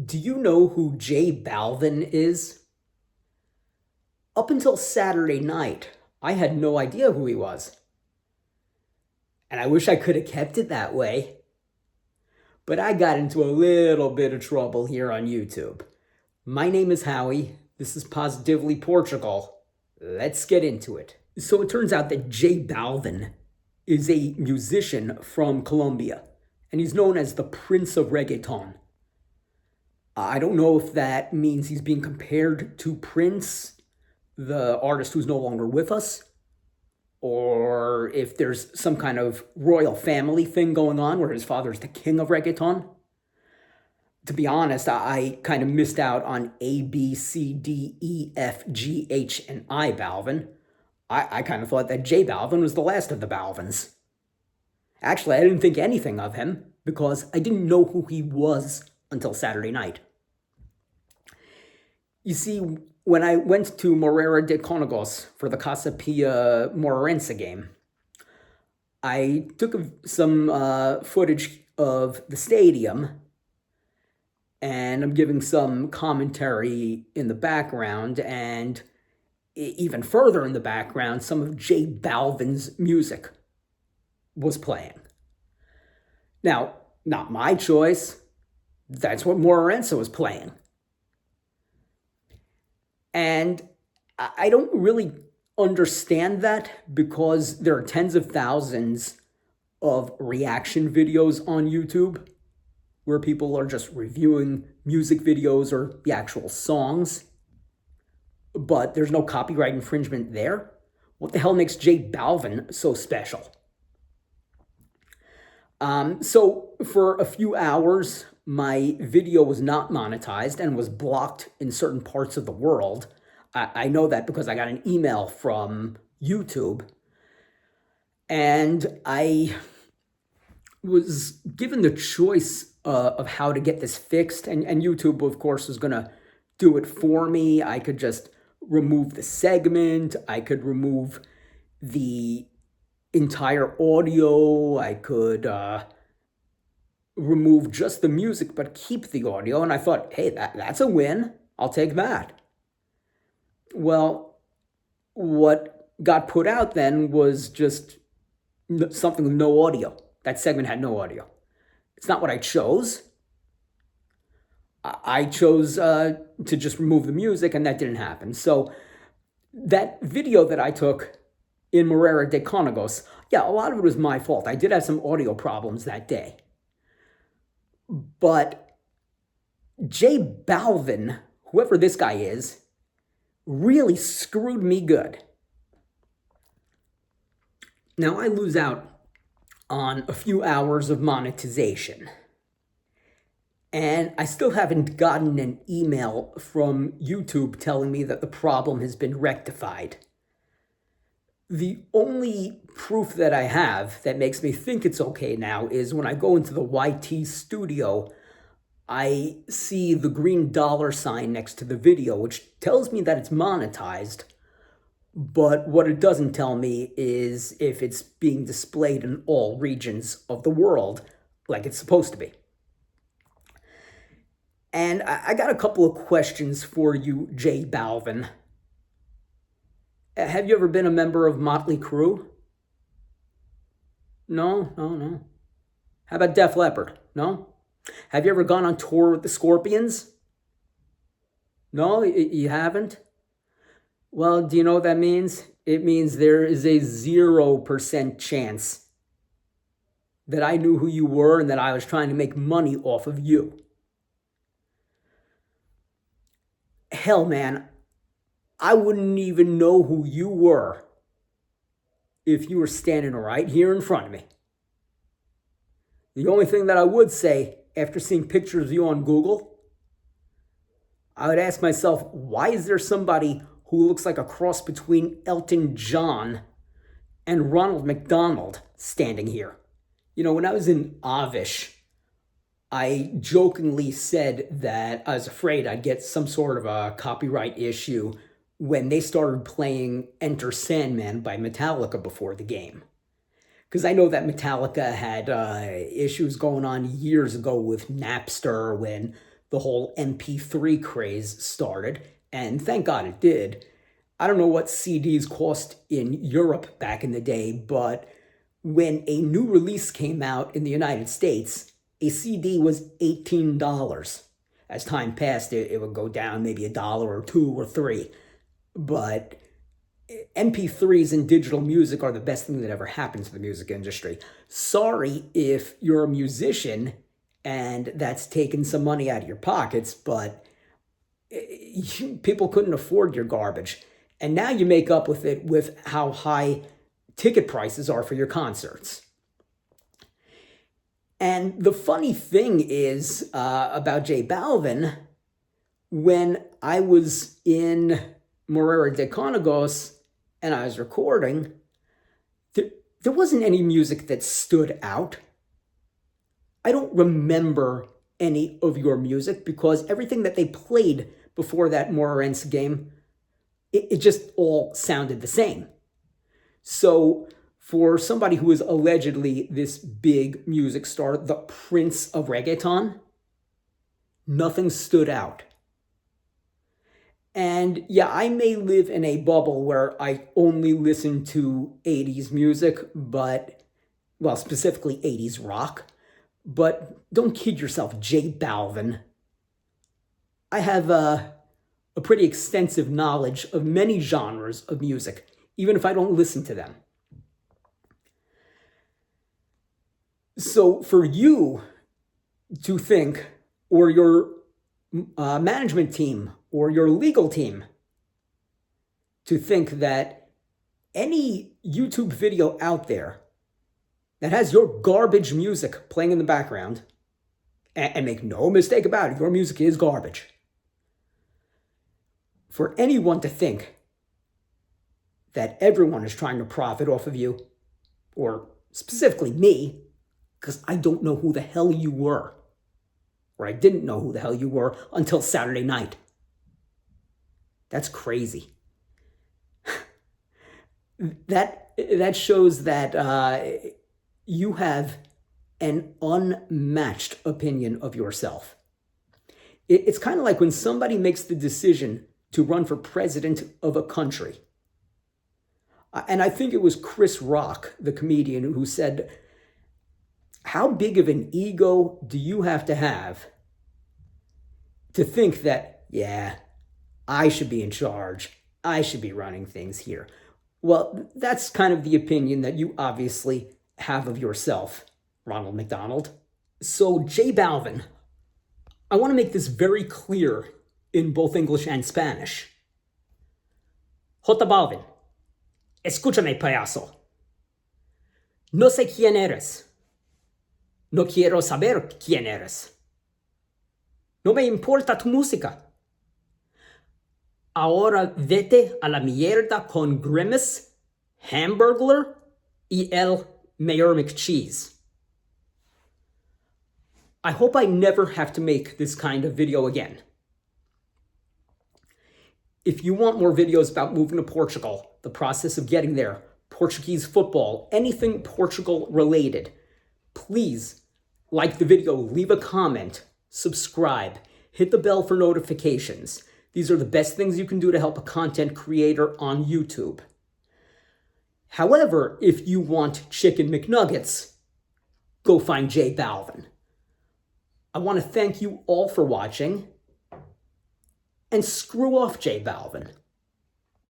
Do you know who J Balvin is? Up until Saturday night, I had no idea who he was. And I wish I could have kept it that way. But I got into a little bit of trouble here on YouTube. My name is Howie. This is Positively Portugal. Let's get into it. So it turns out that J Balvin is a musician from Colombia, and he's known as the Prince of Reggaeton. I don't know if that means he's being compared to Prince, the artist who's no longer with us, or if there's some kind of royal family thing going on where his father's the king of reggaeton. To be honest, I kind of missed out on A, B, C, D, E, F, G, H, and I Balvin. I kind of thought that J Balvin was the last of the Balvins. Actually, I didn't think anything of him because I didn't know who he was until Saturday night. You see, when I went to Moreira de Conagos for the Casa Pia Moreirense game, I took some footage of the stadium, and I'm giving some commentary in the background, and even further in the background, some of J Balvin's music was playing. Now, not my choice. That's what Moreirense was playing. And I don't really understand that because there are tens of thousands of reaction videos on YouTube where people are just reviewing music videos or the actual songs, but there's no copyright infringement there. What the hell makes J Balvin so special? So for a few hours, my video was not monetized and was blocked in certain parts of the world. I know that because I got an email from YouTube, and I was given the choice of how to get this fixed, and YouTube, of course, was going to do it for me. I could just remove the segment. I could remove the entire audio. I could remove just the music but keep the audio. And I thought, hey, that's a win. I'll take that. Well, what got put out then was just something with no audio. That segment had no audio. It's not what I chose. I chose to just remove the music, and that didn't happen. So that video that I took in Moreira de Conagos, yeah, a lot of it was my fault. I did have some audio problems that day. But J Balvin, whoever this guy is, really screwed me good. Now I lose out on a few hours of monetization. And I still haven't gotten an email from YouTube telling me that the problem has been rectified. The only proof that I have that makes me think it's okay now is when I go into the YT studio, I see the green dollar sign next to the video, which tells me that it's monetized. But what it doesn't tell me is if it's being displayed in all regions of the world like it's supposed to be. And I got a couple of questions for you, J Balvin. Have you ever been a member of Motley Crue? No. How about Def Leppard? No? Have you ever gone on tour with the Scorpions? No, you haven't? Well, do you know what that means? It means there is a 0% chance that I knew who you were and that I was trying to make money off of you. Hell, man, I wouldn't even know who you were if you were standing right here in front of me. The only thing that I would say after seeing pictures of you on Google, I would ask myself, why is there somebody who looks like a cross between Elton John and Ronald McDonald standing here? You know, when I was in Avish, I jokingly said that I was afraid I'd get some sort of a copyright issue when they started playing Enter Sandman by Metallica before the game. Because I know that Metallica had issues going on years ago with Napster when the whole MP3 craze started, and thank God it did. I don't know what CDs cost in Europe back in the day, but when a new release came out in the United States, a CD was $18. As time passed, it would go down maybe $1 or $2 or $3. But MP3s and digital music are the best thing that ever happened to the music industry. Sorry if you're a musician and that's taken some money out of your pockets, but people couldn't afford your garbage. And now you make up with it with how high ticket prices are for your concerts. And the funny thing is about J Balvin, when I was in Morera de Conagos and I was recording, there wasn't any music that stood out. I don't remember any of your music because everything that they played before that Moreirense game, it just all sounded the same. So for somebody who is allegedly this big music star, the prince of reggaeton, nothing stood out. And yeah, I may live in a bubble where I only listen to 80s music, but, well, specifically 80s rock. But don't kid yourself, J Balvin. I have a pretty extensive knowledge of many genres of music, even if I don't listen to them. So for you to think, or your management team, or your legal team, to think that any YouTube video out there that has your garbage music playing in the background, and make no mistake about it, your music is garbage. For anyone to think that everyone is trying to profit off of you, or specifically me, because I don't know who the hell you were, or I didn't know who the hell you were until Saturday night. That's crazy. That shows that you have an unmatched opinion of yourself. It's kind of like when somebody makes the decision to run for president of a country. And I think it was Chris Rock, the comedian, who said, how big of an ego do you have to think that, yeah, I should be in charge, I should be running things here? Well, that's kind of the opinion that you obviously have of yourself, Ronald McDonald. So, J Balvin, I want to make this very clear in both English and Spanish. J Balvin, escúchame, payaso. No sé quién eres. No quiero saber quién eres. No me importa tu música. Ahora vete a la mierda con Grimace, Hamburglar y el Mayor McCheese. I hope I never have to make this kind of video again. If you want more videos about moving to Portugal, the process of getting there, Portuguese football, anything Portugal related, please like the video, leave a comment, subscribe, hit the bell for notifications. These are the best things you can do to help a content creator on YouTube. However, if you want chicken McNuggets, go find J Balvin. I want to thank you all for watching, and screw off, J Balvin.